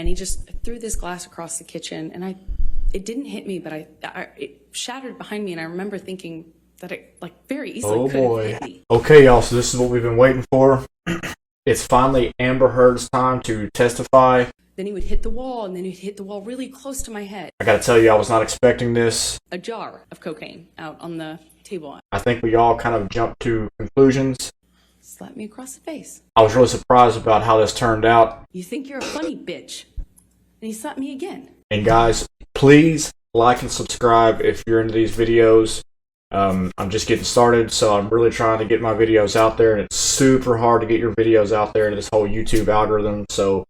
and he just threw this glass across the kitchen, and it didn't hit me, but it shattered behind me, and I remember thinking that it like very easily could have hit me. Okay, y'all, so this is what we've been waiting for. It's finally Amber Heard's time to testify. Then he would hit the wall, and then he'd hit the wall really close to my head. I gotta tell you, I was not expecting this. A jar of cocaine out on the table. I think we all kind of jumped to conclusions. Slapped me across the face. I was really surprised about how this turned out. You think you're a funny bitch. And he slapped me again. And guys, please like and subscribe if you're into these videos. I'm just getting started, so I'm really trying to get my videos out there, and it's super hard to get your videos out there in this whole YouTube algorithm. So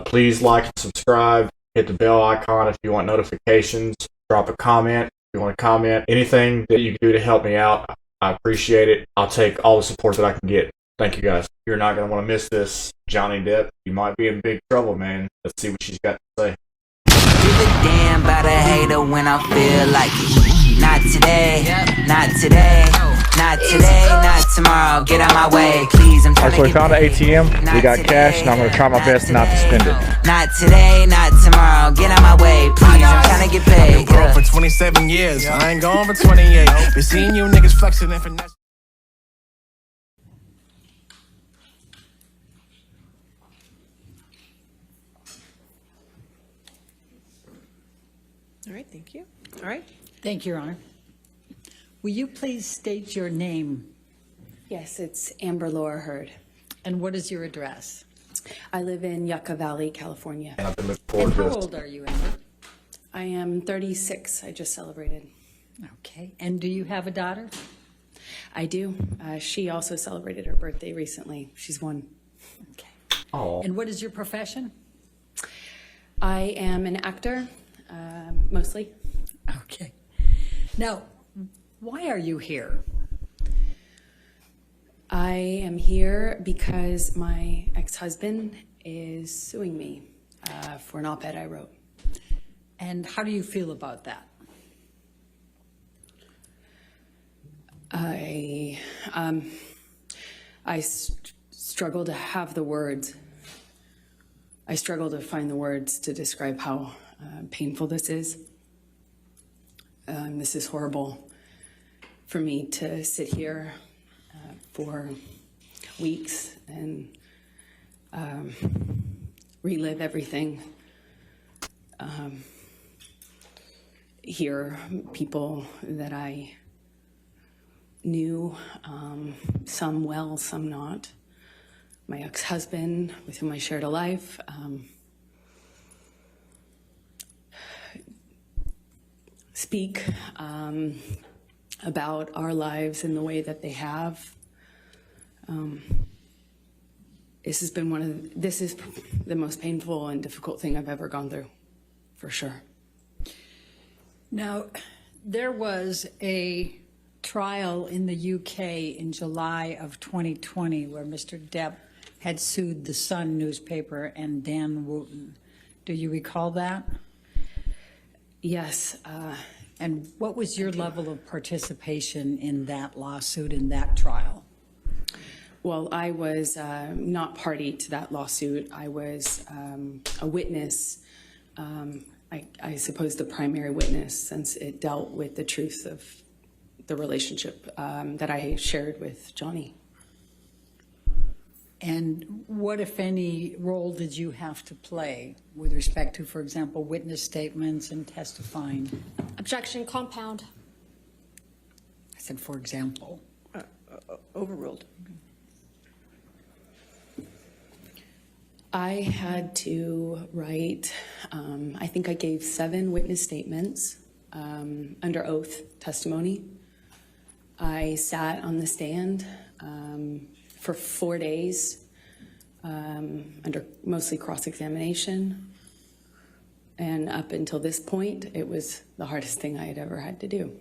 please like and subscribe. Hit the bell icon if you want notifications. Drop a comment if you want to comment. Anything that you can do to help me out, I appreciate it. I'll take all the support that I can get. Thank you, guys. You're not going to want to miss this. Johnny Depp, you might be in big trouble, man. Let's see what she's got to say. Give a damn about a hater when I feel like it. Not today, not today, not today, not tomorrow. Get out my way, please. I'm trying to so we found an ATM. We got cash, and I'm going to try my best not to spend it. Not today, not tomorrow. Get out my way, please. I'm trying to get paid. I've been broke for 27 years. I ain't going for 28. Been seeing you niggas flexing and finesse. All right, thank you. All right. Thank you, Your Honor. Will you please state your name? Yes, it's Amber Laura Heard. And what is your address? I live in Yucca Valley, California. And I've been looking And forward to how this. old are you, Amber? I am 36. I just celebrated. Okay. And do you have a daughter? I do. She also celebrated her birthday recently. She's 1. Okay. Oh. And what is your profession? I am an actor, mostly. Okay. Now, why are you here? I am here because my ex-husband is suing me for an op-ed I wrote. And how do you feel about that? I struggle to have the words. I struggle to find the words to describe how painful this is. This is horrible for me to sit here for weeks and relive everything. Hear people that I knew, some well, some not. My ex-husband, with whom I shared a life, speak about our lives in the way that they have. This is the most painful and difficult thing I've ever gone through, for sure. Now, there was a trial in the UK in July of 2020 where Mr. Depp had sued the Sun newspaper and Dan Wooten. Do you recall that? Yes. And what was your level of participation in that lawsuit, in that trial? Well, I was not party to that lawsuit. I was a witness, I suppose the primary witness, since it dealt with the truth of the relationship that I shared with Johnny. And what, if any, role did you have to play with respect to, for example, witness statements and testifying? Objection, compound. I said, for example. Overruled. I had to write, I think I gave 7 witness statements under oath testimony. I sat on the stand for 4 days under mostly cross-examination. And up until this point, it was the hardest thing I had ever had to do.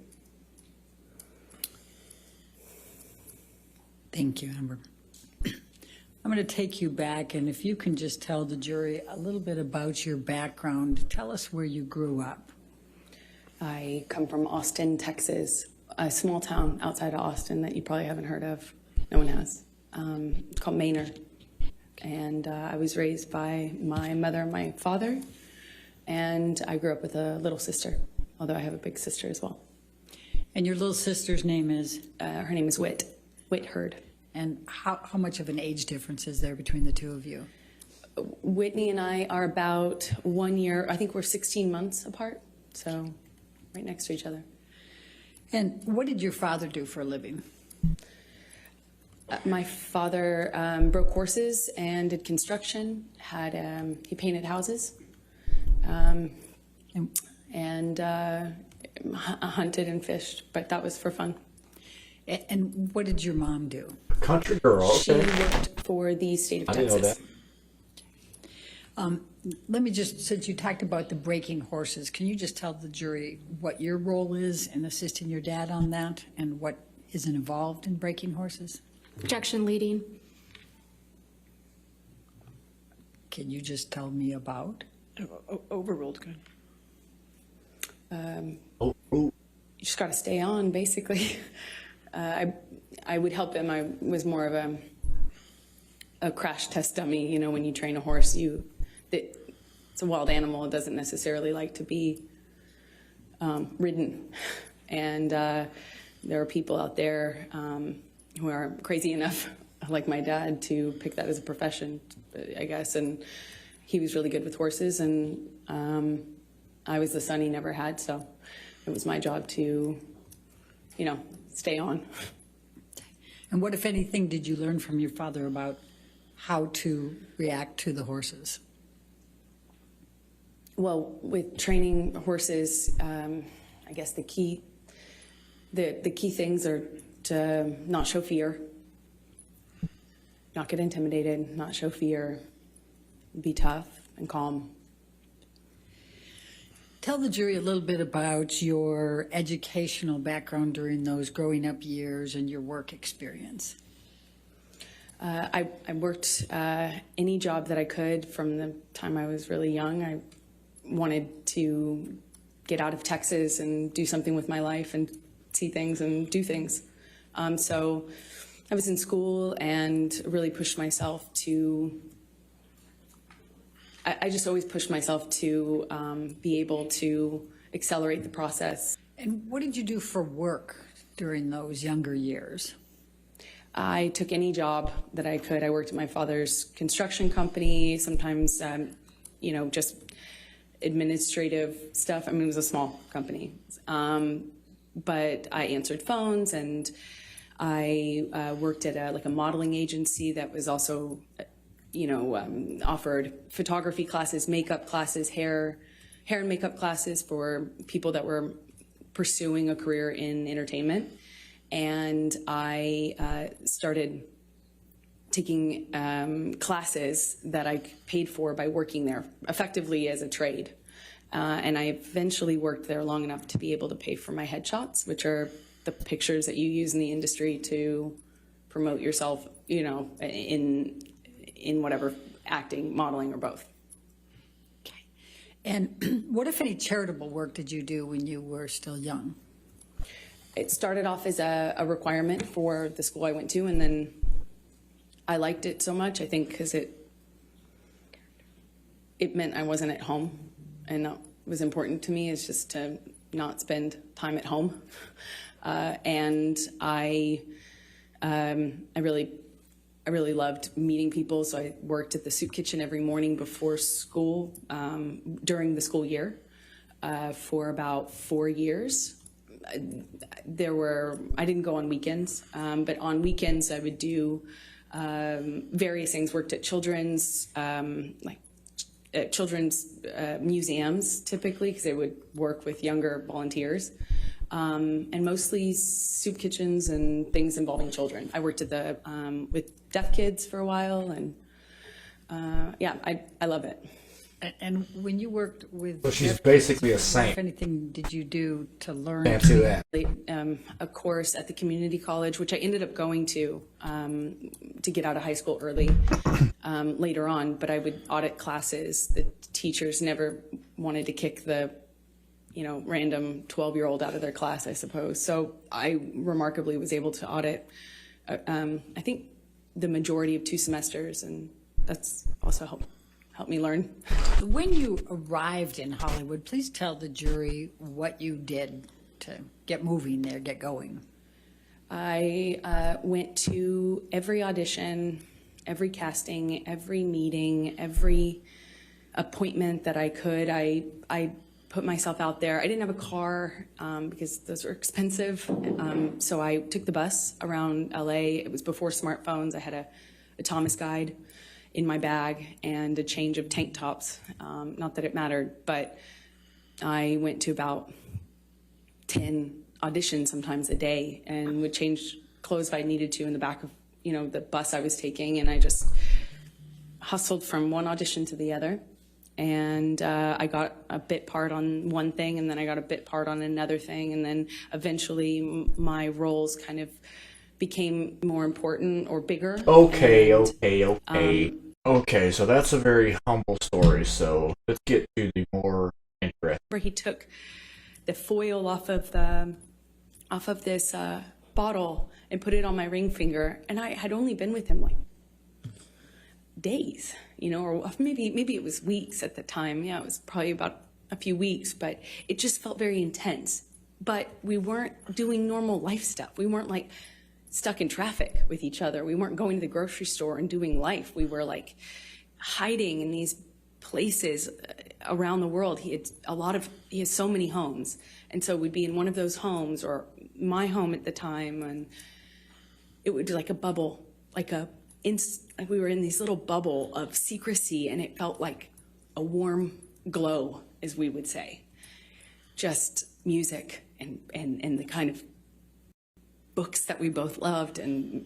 Thank you, Amber. I'm going to take you back, and if you can just tell the jury a little bit about your background. Tell us where you grew up. I come from Austin, Texas, a small town outside of Austin that you probably haven't heard of. No one has. It's called Manor. And I was raised by my mother and my father, and I grew up with a little sister, although I have a big sister as well. And your little sister's name is? Her name is Whit Hurd. And how much of an age difference is there between the two of you? Whitney and I are about 1 year, I think we're 16 months apart, so right next to each other. And what did your father do for a living? My father broke horses and did construction, he painted houses, and hunted and fished, but that was for fun. And what did your mom do? Country girl. She Okay. worked for the state of I didn't Texas. know that. Let me just, since you talked about the breaking horses, can you just tell the jury what your role is in assisting your dad on that and what is involved in breaking horses? Objection leading. Can you just tell me about? Overruled, good. Oh. You just got to stay on, basically. I would help him. I was more of a crash test dummy. You know, when you train a horse, it's a wild animal. It doesn't necessarily like to be ridden. And there are people out there who are crazy enough, like my dad, to pick that as a profession, I guess. And he was really good with horses, and I was the son he never had, so it was my job to, stay on. And what, if anything, did you learn from your father about how to react to the horses? Well, with training horses, I guess the key things are to not show fear, not get intimidated, not show fear, be tough and calm. Tell the jury a little bit about your educational background during those growing up years and your work experience. I worked any job that I could from the time I was really young. I wanted to get out of Texas and do something with my life and see things and do things. So I was in school and really pushed myself to, I just always pushed myself to be able to accelerate the process. And what did you do for work during those younger years? I took any job that I could. I worked at my father's construction company, sometimes, just administrative stuff. I mean, it was a small company. But I answered phones, and I worked at a modeling agency that was also, offered photography classes, makeup classes, hair and makeup classes for people that were pursuing a career in entertainment. And I started taking classes that I paid for by working there, effectively as a trade. And I eventually worked there long enough to be able to pay for my headshots, which are the pictures that you use in the industry to promote yourself, in whatever, acting, modeling, or both. Okay. And what, if any, charitable work did you do when you were still young? It started off as a requirement for the school I went to, and then I liked it so much, I think, because it meant I wasn't at home, and that was important to me, is just to not spend time at home. And I really loved meeting people, so I worked at the soup kitchen every morning before school, during the school year, for about 4 years. I didn't go on weekends, but on weekends I would do various things. Worked at children's museums, typically, because they would work with younger volunteers, and mostly soup kitchens and things involving children. I worked at with deaf kids for a while, and I love it. And when you worked with... So she's basically a saint. If anything, did you do to learn? Can't do that. A course at the community college, which I ended up going to get out of high school early later on, but I would audit classes. The teachers never wanted to kick the random 12-year-old out of their class, I suppose. So I remarkably was able to audit, I think, the majority of 2 semesters, and that's also helped me learn. When you arrived in Hollywood, please tell the jury what you did to get moving there, get going. I went to every audition, every casting, every meeting, every appointment that I could. I put myself out there. I didn't have a car because those were expensive. So I took the bus around LA. It was before smartphones. I had a Thomas guide in my bag and a change of tank tops. Not that it mattered, but I went to about 10 auditions sometimes a day and would change clothes if I needed to in the back of, the bus I was taking. And I just hustled from one audition to the other. And I got a bit part on one thing, and then I got a bit part on another thing. And then eventually my roles kind of became more important or bigger. Okay, so that's a very humble story. So let's get to the more interesting. Where he took the foil off of this bottle and put it on my ring finger, and I had only been with him like days, or maybe it was weeks at the time. Yeah, it was probably about a few weeks, but it just felt very intense. But we weren't doing normal life stuff. We weren't like stuck in traffic with each other. We weren't going to the grocery store and doing life. We were like hiding in these places around the world. He has so many homes. And so we'd be in one of those homes or my home at the time, and it would be like a bubble, like we were in this little bubble of secrecy, and it felt like a warm glow, as we would say. Just music and the kind of books that we both loved and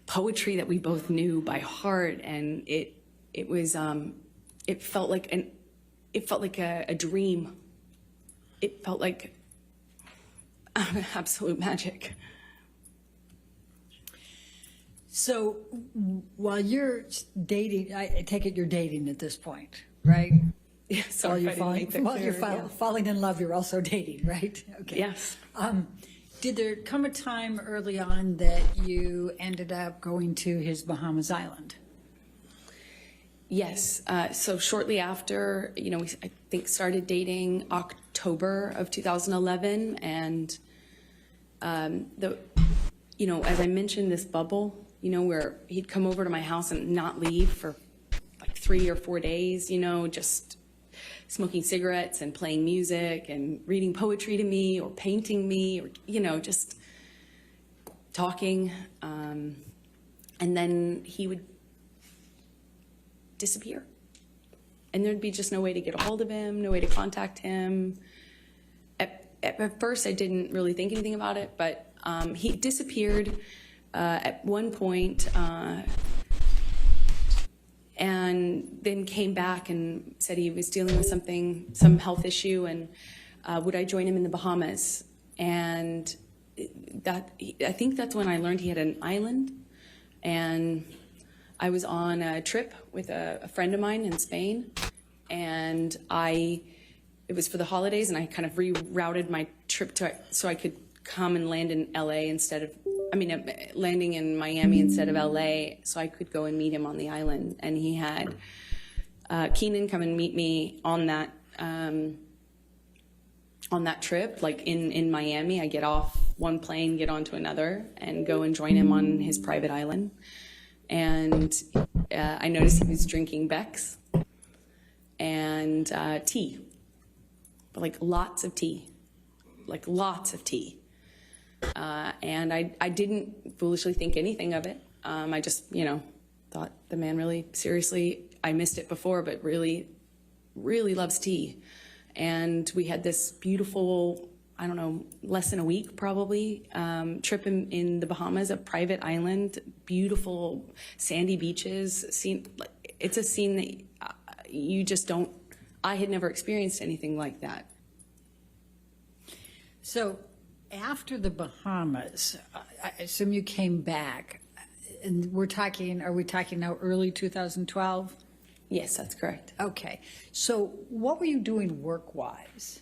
poetry that we both knew by heart, and it felt like a dream. It felt like absolute magic. So while you're dating, I take it you're dating at this point, right? Yeah, sorry, while you're falling in love, you're also dating, right? Okay. Yes. Did there come a time early on that you ended up going to his Bahamas island? Yes. So shortly after, we, I think, started dating October of 2011, and as I mentioned, this bubble, where he'd come over to my house and not leave for like 3 or 4 days, just smoking cigarettes and playing music and reading poetry to me or painting me or, just talking. And then he would disappear. And there'd be just no way to get a hold of him, no way to contact him. At first, I didn't really think anything about it, but he disappeared at one point, and then came back and said he was dealing with some health issue, and would I join him in the Bahamas? And I think that's when I learned he had an island, and I was on a trip with a friend of mine in Spain, and it was for the holidays, and I kind of rerouted my trip so I could come and land in LA landing in Miami instead of LA, so I could go and meet him on the island. And he had Keenan come and meet me on that trip, like in Miami. I get off one plane, get onto another, and go and join him on his private island. And I noticed he was drinking Beck's and tea, but like lots of tea. And I didn't foolishly think anything of it. I just, thought the man really, seriously, I missed it before, but really, really loves tea. And we had this beautiful, less than a week probably, trip in the Bahamas, a private island, beautiful sandy beaches. It's a scene that you just don't, I had never experienced anything like that. So after the Bahamas, I assume you came back, and are we talking now early 2012? Yes, that's correct. Okay. So what were you doing work-wise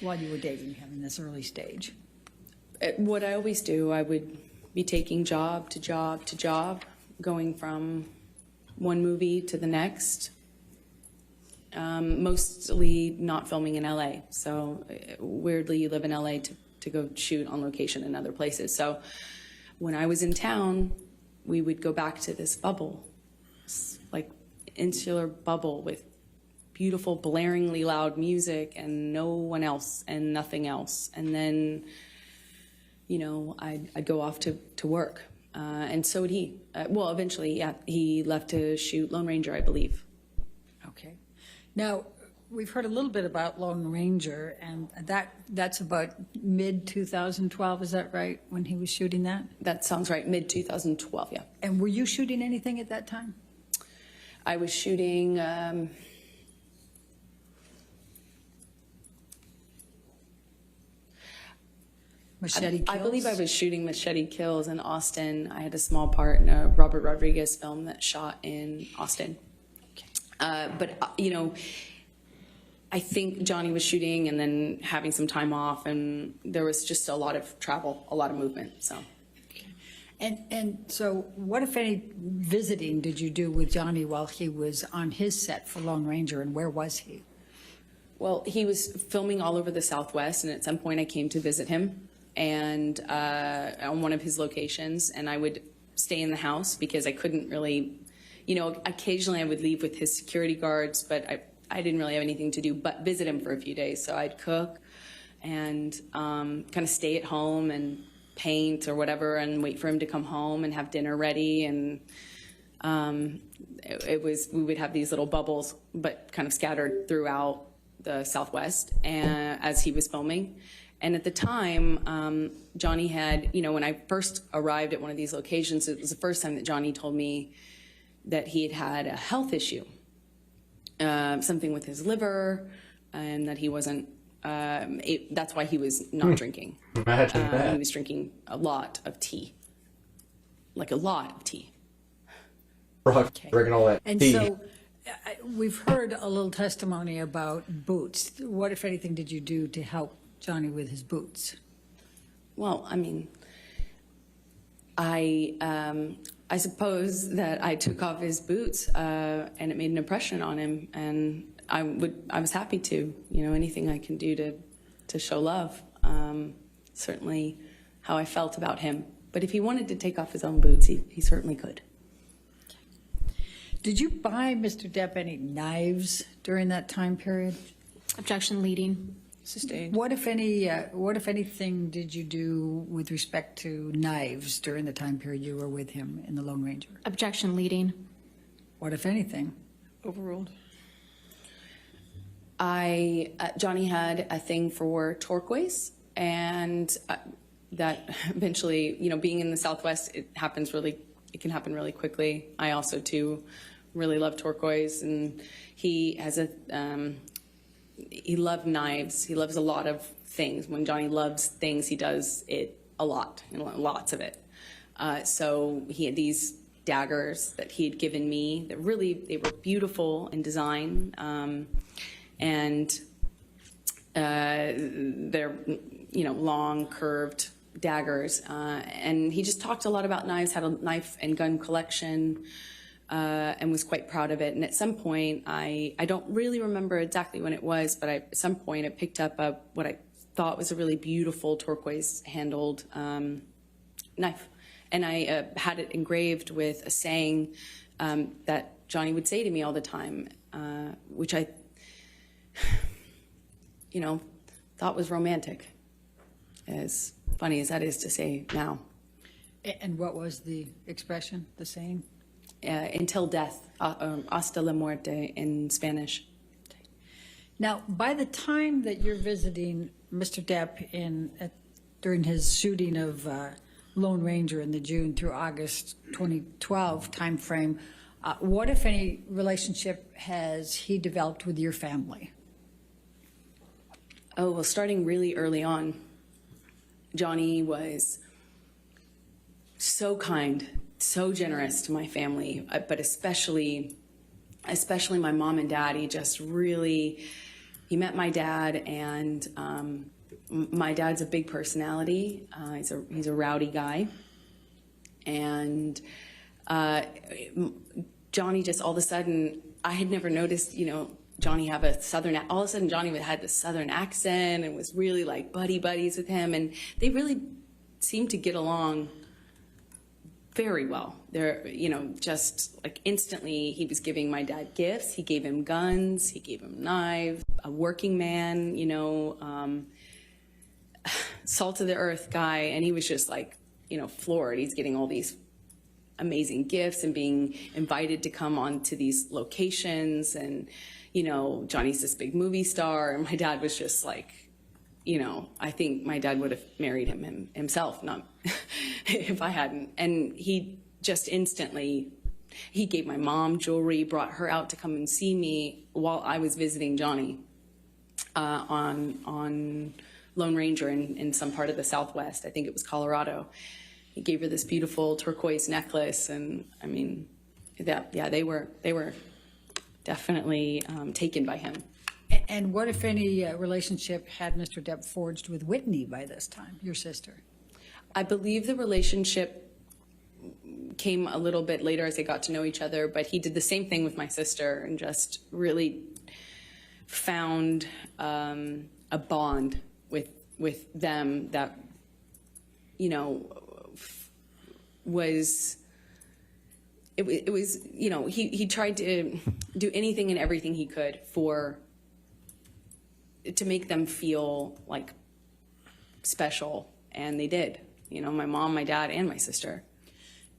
while you were dating him in this early stage? What I always do, I would be taking job to job to job, going from one movie to the next. Mostly not filming in LA. So weirdly, you live in LA to go shoot on location in other places. So when I was in town, we would go back to this bubble, this, like insular bubble with beautiful, blaringly loud music and no one else and nothing else. And then, you know, I'd go off to work. And so would he. Well, eventually, yeah, he left to shoot Lone Ranger, I believe. Okay. Now, we've heard a little bit about Lone Ranger, and that's about mid-2012, is that right, when he was shooting that? That sounds right, mid-2012, yeah. And were you shooting anything at that time? I was shooting... Machete Kills? I believe I was shooting Machete Kills in Austin. I had a small part in a Robert Rodriguez film that shot in Austin. You know, I think Johnny was shooting and then having some time off, and there was just a lot of travel, a lot of movement, so. And so what, if any, visiting did you do with Johnny while he was on his set for Lone Ranger, and where was he? Well, he was filming all over the Southwest, and at some point I came to visit him and on one of his locations, and I would stay in the house because I couldn't really, you know, occasionally I would leave with his security guards, but I didn't really have anything to do but visit him for a few days. So I'd cook and kind of stay at home and paint or whatever and wait for him to come home and have dinner ready. And we would have these little bubbles, but kind of scattered throughout the Southwest as he was filming. And at the time, Johnny had, you know, when I first arrived at one of these locations, it was the first time that Johnny told me that he had had a health issue, something with his liver, and that he wasn't, that's why he was not drinking. Imagine that. He was drinking a lot of tea, like a lot of tea. Drinking all that And tea. so we've heard a little testimony about boots. What, if anything, did you do to help Johnny with his boots? Well, I mean, I suppose that I took off his boots and it made an impression on him, and I was happy to, you know, anything I can do to show love. Certainly how I felt about him. But if he wanted to take off his own boots, he certainly could. Did you buy Mr. Depp any knives during that time period? Objection leading. Sustained. What, if anything, did you do with respect to knives during the time period you were with him in the Lone Ranger? Objection leading. What, if anything? Overruled. Johnny had a thing for turquoise, and that eventually, you know, being in the Southwest, it can happen really quickly. I also too really love turquoise, and he has he loved knives. He loves a lot of things. When Johnny loves things, he does it a lot, and lots of it. So he had these daggers that he had given me that they were beautiful in design. And they're, you know, long, curved daggers. And he just talked a lot about knives, had a knife and gun collection, and was quite proud of it. And at some point, I don't really remember exactly when it was, but at some point I picked up what I thought was a really beautiful turquoise-handled knife. And I had it engraved with a saying that Johnny would say to me all the time, which I, you know, thought was romantic, as funny as that is to say now. And what was the expression, the saying? Until death, hasta la muerte in Spanish. Now, by the time that you're visiting Mr. Depp during his shooting of Lone Ranger in the June through August 2012 timeframe, what, if any, relationship has he developed with your family? Oh, well, starting really early on, Johnny was so kind, so generous to my family, but especially my mom and dad. He met my dad, and my dad's a big personality. He's a rowdy guy, and Johnny just all of a sudden, I had never noticed, Johnny have a Southern, all of a sudden Johnny had this Southern accent and was really like buddies with him. And they really seemed to get along very well. They're, just like instantly he was giving my dad gifts. He gave him guns, he gave him knives, a working man, salt of the earth guy. And he was just like, floored. He's getting all these amazing gifts and being invited to come onto these locations. And, Johnny's this big movie star. And my dad was just like, I think my dad would have married him himself, not if I hadn't. And he just instantly, he gave my mom jewelry, brought her out to come and see me while I was visiting Johnny on Lone Ranger in some part of the Southwest. I think it was Colorado. He gave her this beautiful turquoise necklace, and I mean, they were definitely taken by him. And what, if any, relationship had Mr. Depp forged with Whitney by this time, your sister? I believe the relationship came a little bit later as they got to know each other, but he did the same thing with my sister and just really found a bond with them that, was it was, he tried to do anything and everything he could to make them feel like special, and they did. My mom, my dad, and my sister.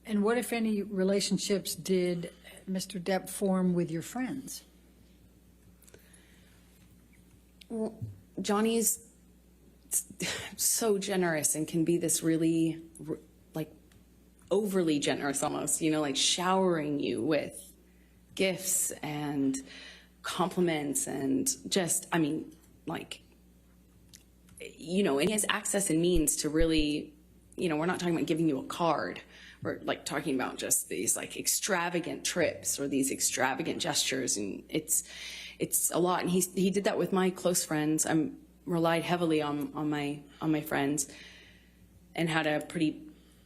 And what, if any, relationships did Mr. Depp form with your friends? Well, Johnny's so generous and can be this really, like, overly generous almost, like showering you with gifts and compliments and just, and he has access and means to really, we're not talking about giving you a card. We're like talking about just these like extravagant trips or these extravagant gestures, and it's a lot. And he did that with my close friends. I relied heavily on my friends and had a pretty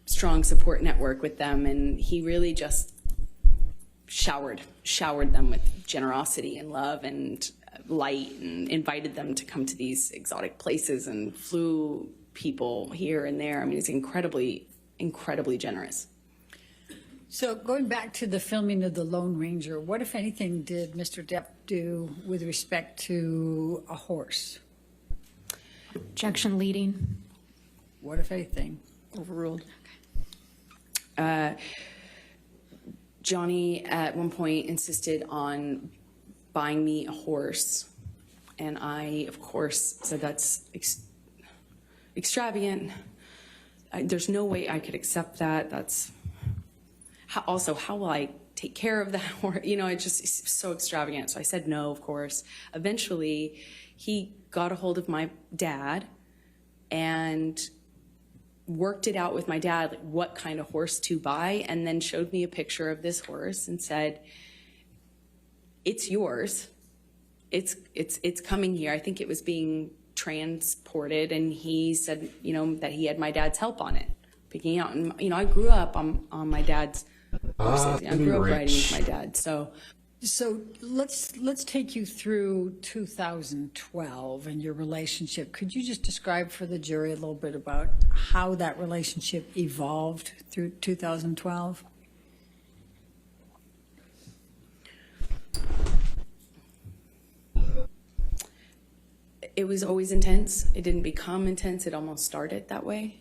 strong support network with them, and he really just showered them with generosity and love and light, and invited them to come to these exotic places and flew people here and there. He's incredibly generous. So going back to the filming of The Lone Ranger, what, if anything, did Mr. Depp do with respect to a horse? Objection leading. What, if anything? Overruled. Johnny at one point insisted on buying me a horse, and I, of course, said that's extravagant. There's no way I could accept that. That's how will I take care of that horse? It's so extravagant. So I said no, of course. Eventually, he got a hold of my dad and worked it out with my dad, like what kind of horse to buy, and then showed me a picture of this horse and said, "It's yours. It's coming here." I think it was being transported, and he said, that he had my dad's help on it, picking out. And I grew up on my dad's horses. I grew up riding with my dad. So let's take you through 2012 and your relationship. Could you just describe for the jury a little bit about how that relationship evolved through 2012? it was always intense. It didn't become intense. It almost started that way.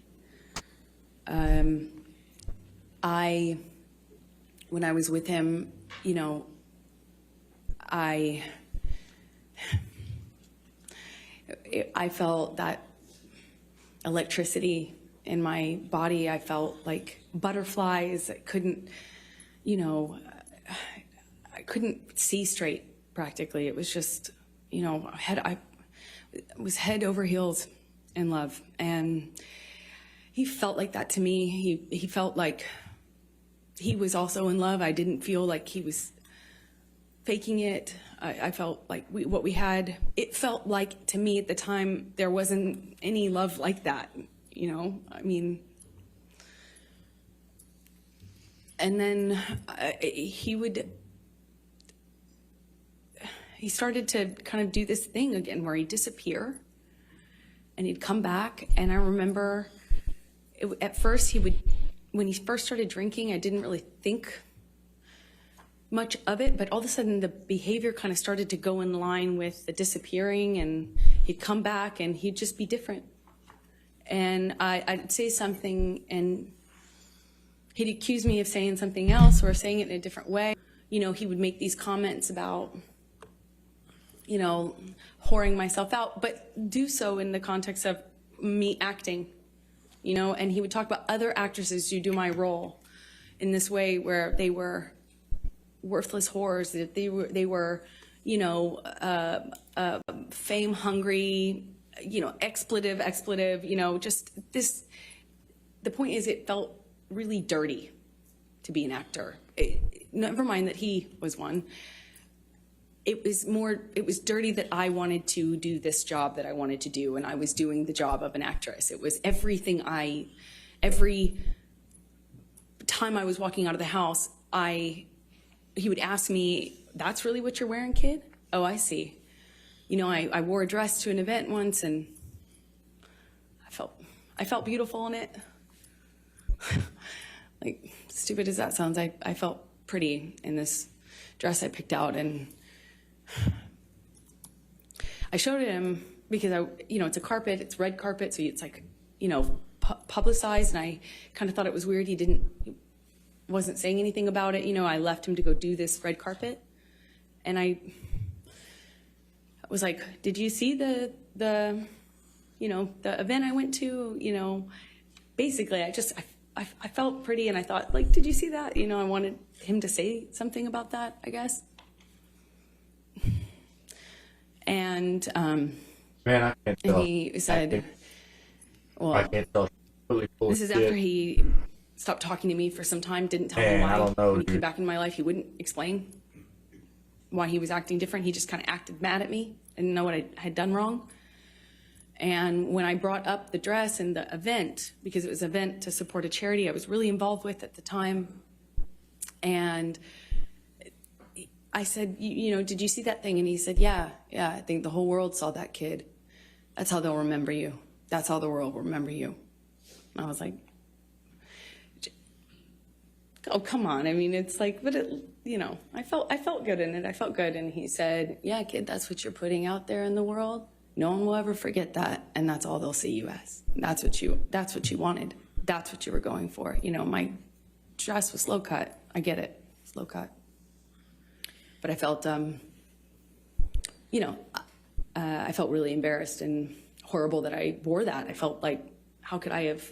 When I was with him, I felt that electricity in my body. I felt like butterflies. I couldn't see straight practically. It was just, I was head over heels in love. And he felt like that to me. He felt like he was also in love. I didn't feel like he was faking it. I felt like what we had, it felt like to me at the time, there wasn't any love like that, and then he would he started to kind of do this thing again where he'd disappear and he'd come back. And I remember at first when he first started drinking, I didn't really think much of it, but all of a sudden the behavior kind of started to go in line with the disappearing, and he'd come back and he'd just be different. And I'd say something and he'd accuse me of saying something else or saying it in a different way. You know, he would make these comments about, you know, whoring myself out, but do so in the context of me acting, you know, and he would talk about other actresses who do my role in this way where they were worthless whores, that they were, you know, fame hungry, you know, expletive, you know, just this. The point is, it felt really dirty to be an actor. Never mind that he was one. It was dirty that I wanted to do this job that I wanted to do, and I was doing the job of an actress. It was everything every time I was walking out of the house, he would ask me, "That's really what you're wearing, kid? Oh, I see." You know, I wore a dress to an event once, and I felt beautiful in it. Like, stupid as that sounds, I felt pretty in this dress I picked out, and I showed it him because you know, it's a carpet, it's red carpet, so it's like, you know, publicized, and I kind of thought it was weird. He wasn't saying anything about it. You know, I left him to go do this red carpet, and I was like, "Did you see the you know, the event I went to?" You know, basically, I felt pretty, and I thought, like, "Did you see that?" You know, I wanted him to say something about that, I guess. And Man, I can't tell. he said, "Well, I can't tell. Really full this of is shit. after he stopped talking to me for some time, didn't tell me Man, why. I don't know, When he came dude. back in my life, he wouldn't explain why he was acting different. He just kind of acted mad at me. I didn't know what I had done wrong. And when I brought up the dress and the event, because it was an event to support a charity I was really involved with at the time, and I said, you know, "Did you see that thing?" And he said, yeah, I think the whole world saw that, kid. That's how they'll remember you. That's how the world will remember you." And I was like, "Oh, come on." I mean, it's like, but it, you know, I felt good in it. I felt good. And he said, "Yeah, kid, that's what you're putting out there in the world. No one will ever forget that. And that's all they'll see you as. That's what you wanted. That's what you were going for. You know, my dress was low cut. I get it. It's low cut. But I felt, you know, I felt really embarrassed and horrible that I wore that. I felt like, how could I have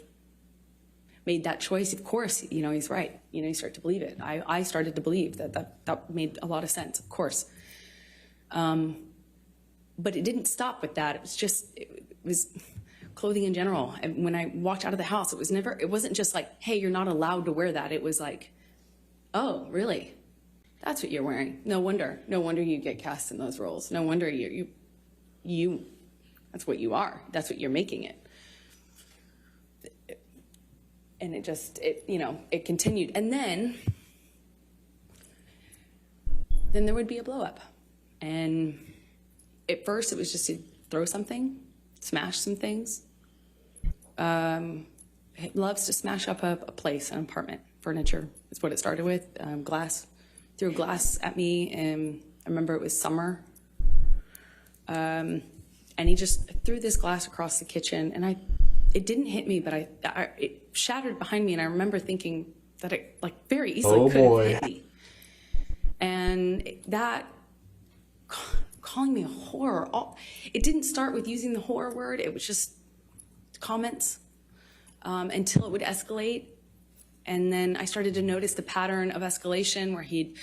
made that choice? Of course, you know, he's right. You know, you start to believe it. I started to believe that made a lot of sense, of course. But it didn't stop with that. It was clothing in general. And when I walked out of the house, it wasn't just like, "Hey, you're not allowed to wear that." It was like, "Oh, really? That's what you're wearing. No wonder you get cast in those roles. No wonder you that's what you are. That's what you're making it." And you know, it continued. And then there would be a blow up. And at first it was just to throw something, smash some things. He loves to smash up a place, an apartment, furniture. That's what it started with. Glass. Threw glass at me, and I remember it was summer. And he just threw this glass across the kitchen, and it didn't hit me, but it shattered behind me, and I remember thinking that it, like, very easily could have hit me. And that, calling me a whore, it didn't start with using the whore word. It was just comments until it would escalate. And then I started to notice the pattern of escalation where he'd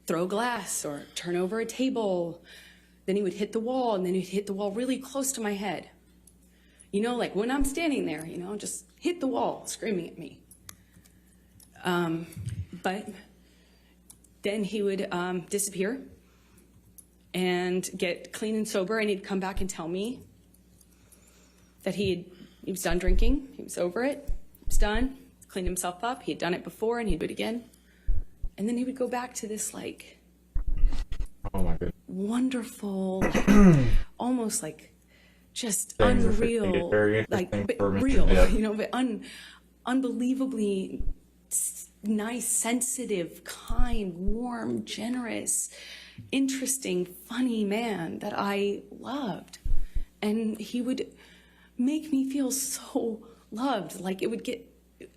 throw glass or turn over a table. Then he would hit the wall, and then he'd hit the wall really close to my head. You know, like when I'm standing there, you know, just hit the wall, screaming at me. But then he would disappear and get clean and sober, and he'd come back and tell me that he was done drinking, he was over it. Was done, cleaned himself up. He had done it before, and he'd do it again. And then he would go back to this, like, Oh my goodness. wonderful, almost like just Things are fixing to get unreal, very like interesting but for Mr. real, Depp. but unbelievably nice, sensitive, kind, warm, generous, interesting, funny man that I loved. And he would make me feel so loved. Like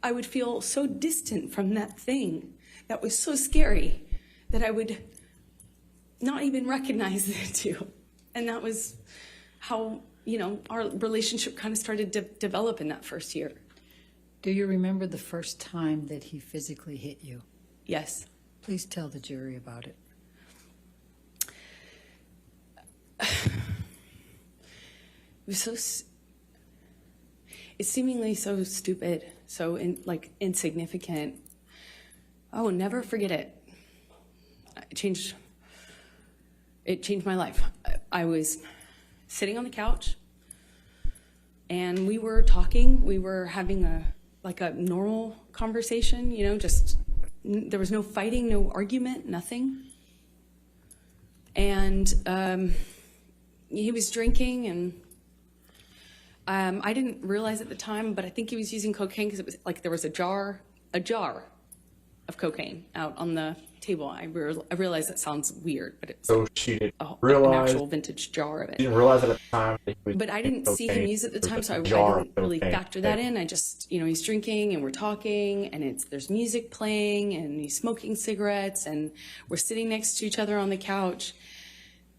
I would feel so distant from that thing that was so scary that I would not even recognize it too. And that was how, our relationship kind of started to develop in that first year. Do you remember the first time that he physically hit you? Yes. Please tell the jury about it. It was it's seemingly so stupid, so insignificant. Oh, never forget it. It changed my life. I was sitting on the couch and we were talking. We were having a normal conversation, there was no fighting, no argument, nothing. And he was drinking, and I didn't realize at the time, but I think he was using cocaine because it was like there was a jar of cocaine out on the table. I realize that sounds weird, but it's So she didn't an realize, actual vintage jar of it. didn't realize at the time that he was But I using didn't see him cocaine. use it at the time, There's so a I jar of didn't really cocaine. factor that in. I just, he's drinking and we're talking and there's music playing and he's smoking cigarettes and we're sitting next to each other on the couch.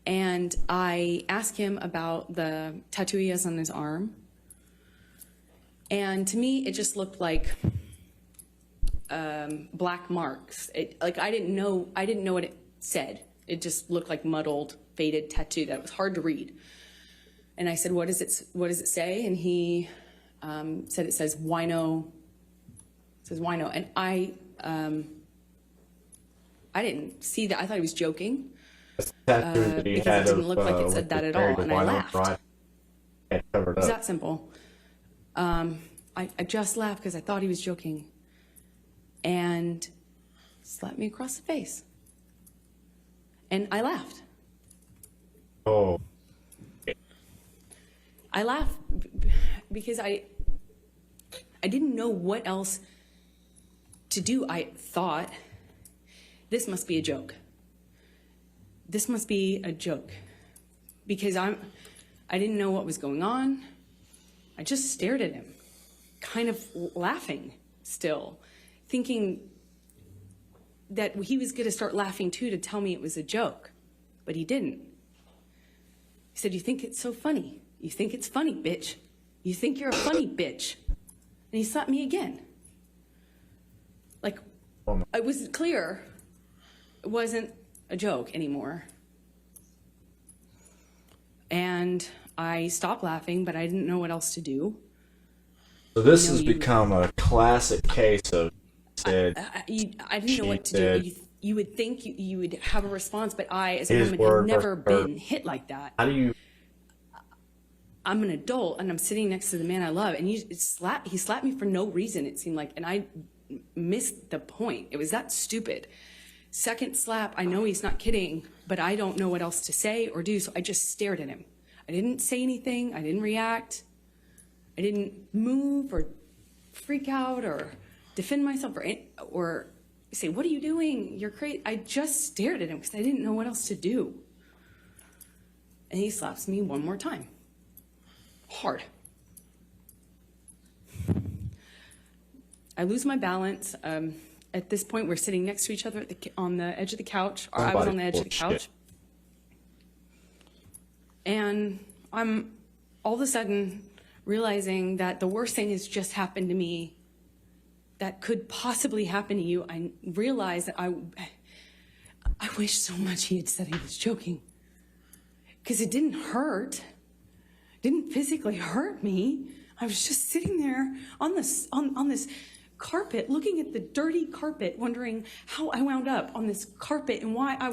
And I asked him about the tattoo he has on his arm. And to me, it just looked like black marks. I didn't know what it said. It just looked like muddled, faded tattoo that was hard to read. And I said, what does it say? And he said it says wino. It says wino. And I didn't see that. I thought he was joking Tattoo that he because had it didn't of, look like it with said that the at all. cherry, the And I wino laughed. dried, and covered It was up. that simple. I just laughed because I thought he was joking. And slapped me across the face. And I laughed. Oh, I laughed because I didn't know what else to do. I thought, this must be a joke. This must be a joke. Because I didn't know what was going on. I just stared at him, kind of laughing still, thinking that he was going to start laughing too to tell me it was a joke. But he didn't. He said, you think it's so funny? You think it's funny, bitch? You think you're a funny bitch? And he slapped me again. Like, it was clear it wasn't a joke anymore. And I stopped laughing, but I didn't know what else to do. so this has become a classic case of said. I didn't know what to do. You would think you would have a response, but I, as a His woman, word have never versus been hit like that. How do you? I'm an adult, and I'm sitting next to the man I love, and he slapped me for no reason, it seemed like, and I missed the point. It was that stupid. Second slap, I know he's not kidding, but I don't know what else to say or do, so I just stared at him. I didn't say anything. I didn't react. I didn't move or freak out or defend myself or say, what are you doing? You're crazy. I just stared at him because I didn't know what else to do. And he slaps me one more time. Hard. I lose my balance. At this point, we're sitting next to each other on the edge of the couch. Or I was on the edge of the couch. And I'm all of a sudden realizing that the worst thing has just happened to me that could possibly happen to you. I realized that I wish so much he had said he was joking. Because it didn't hurt. It didn't physically hurt me. I was just sitting there on this carpet, looking at the dirty carpet, wondering how I wound up on this carpet and why I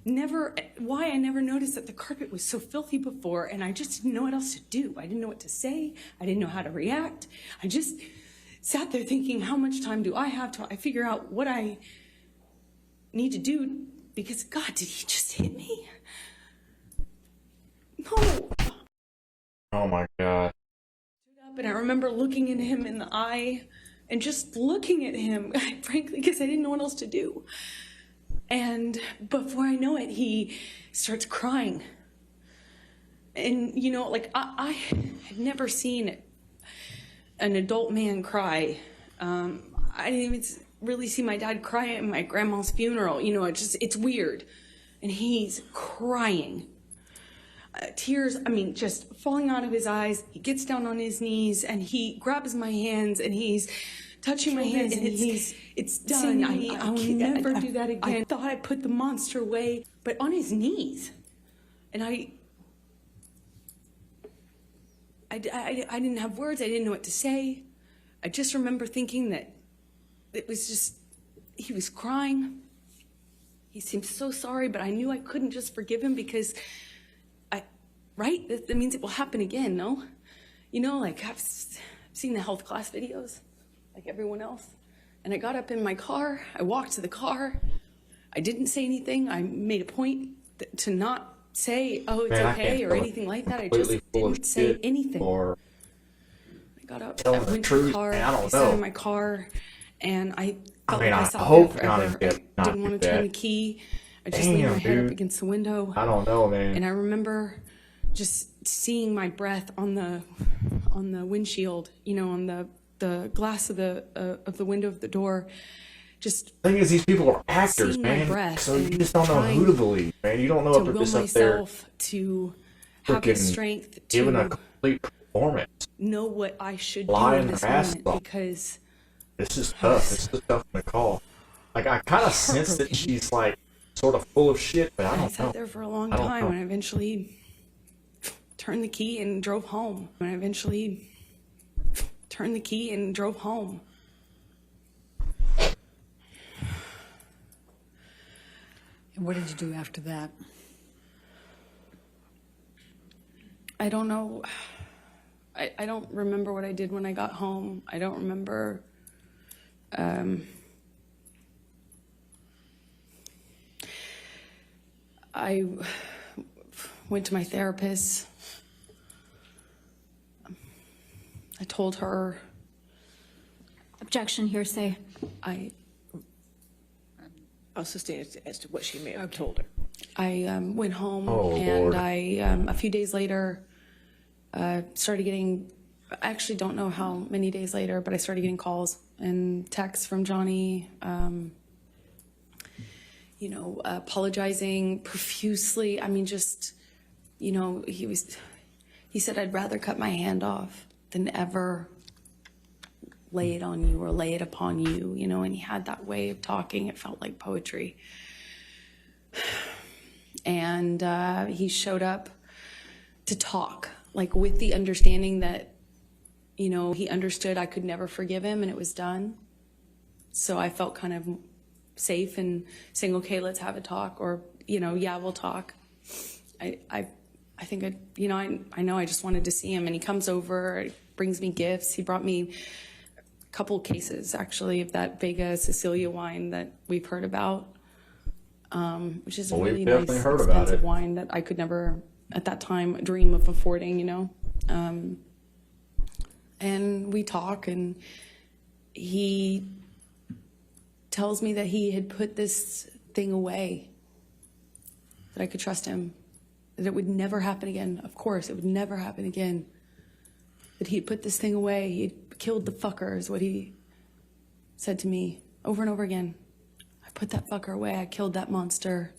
never noticed that the carpet was so filthy before, and I just didn't know what else to do. I didn't know what to say. I didn't know how to react. I just sat there thinking, how much time do I have till I figure out what I need to do because, God, did he just hit me? No. Oh my God. And I remember looking at him in the eye and just looking at him, frankly, because I didn't know what else to do. And before I know it, he starts crying. And, you know, like, I had never seen an adult man cry. I didn't even really see my dad cry at my grandma's funeral. You know, it's weird. And he's crying. Tears, I mean, just falling out of his eyes. He gets down on his knees and he grabs my hands and he's touching my hands and it's done. I will never do that again. I thought I put the monster away, but on his knees. And I didn't have words. I didn't know what to say. I just remember thinking that it was just, he was crying. He seemed so sorry, but I knew I couldn't just forgive him because right? That means it will happen again, no? You know, like I've seen the health class videos, like everyone else. And I got up in my car, I walked to the car, I didn't say anything. I made a point to not say, oh, it's okay or anything like that. I just didn't say anything. I got up, I went to the car, I sat in my car, and I felt like I sat there forever. I didn't want to turn the key. I just laid my head up against the window. I don't know, man. And I remember just seeing my breath on the windshield, you know, on the glass of the window of the door. Just the thing is, these people are actors, man. So you just don't know who to believe, man. You don't know if they're just up there to have the strength to giving a complete performance, know what I should do in this moment, because this is tough. This is tough to call. Like, I kind of sense that she's like sort of full of shit, but I don't know. I sat there for a long time, and I eventually turned the key and drove home. And what did you do after that? I don't know. I don't remember what I did when I got home. I don't remember. I went to my therapist. I told her. Objection, hearsay. I'll sustain it as to what she may have told her. I went home and Lord. I, a few days later, started getting, I actually don't know how many days later, but I started getting calls and texts from Johnny, you know, apologizing profusely. I mean, just, you know, he said, I'd rather cut my hand off than ever lay it on you or lay it upon you, you know, and he had that way of talking. It felt like poetry. And he showed up to talk, like with the understanding that, you know, he understood I could never forgive him and it was done. So I felt kind of safe in saying, okay, let's have a talk, or, you know, yeah, we'll talk. I think, you know, I know I just wanted to see him, and he comes over, brings me gifts. He brought me a couple cases, actually, of that Vega Sicilia wine that we've heard about, which is a really nice, expensive wine that I could never, at that time, dream of affording, you know. And we talk, and he tells me that he had put this thing away, that I could trust him, that it would never happen again. Of course, it would never happen again. That he'd put this thing away. He'd killed the fucker, is what he said to me over and over again. I put that fucker away. I killed that monster.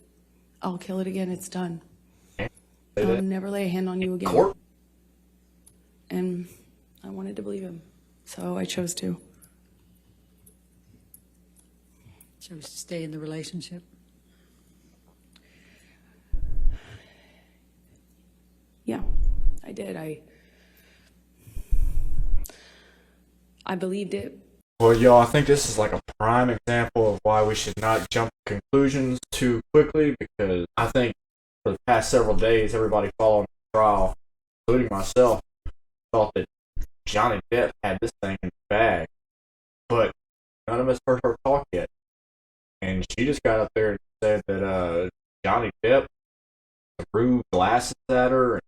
I'll kill it again. It's done. I'll never lay a hand on you again. And I wanted to believe him, so I chose to. Chose to stay in the relationship? Yeah, I did. I believed it. Well, y'all, I think this is like a prime example of why we should not jump to conclusions too quickly, because I think for the past several days, everybody following the trial, including myself, thought that Johnny Depp had this thing in the bag. But none of us heard her talk yet. And she just got up there and said that Johnny Depp threw glasses at her and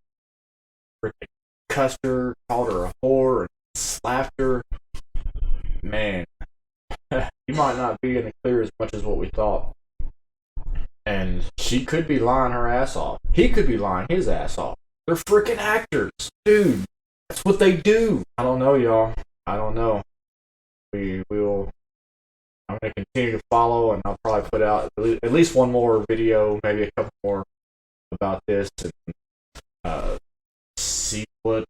freaking cussed her, called her a whore, and slapped her. Man, he might not be in the clear as much as what we thought. And she could be lying her ass off. He could be lying his ass off. They're freaking actors. Dude, that's what they do. I don't know, y'all. I don't know. I'm going to continue to follow, and I'll probably put out at least one more video, maybe a couple more about this, and see what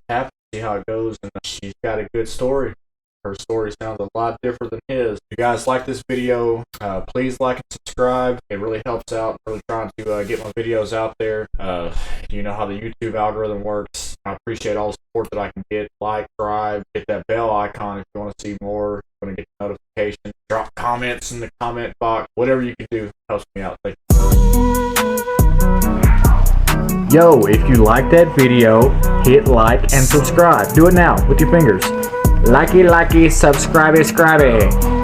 happens, see how it goes. And she's got a good story. Her story sounds a lot different than his. If you guys like this video, please like and subscribe. It really helps out. I'm really trying to get my videos out there. You know how the YouTube algorithm works. I appreciate all the support that I can get. Like, subscribe, hit that bell icon if you want to see more. You want to get notifications. Drop comments in the comment box. Whatever you can do helps me out. Thank you. Yo, if you like that video, hit like and subscribe. Do it now with your fingers. Likey, subscribe.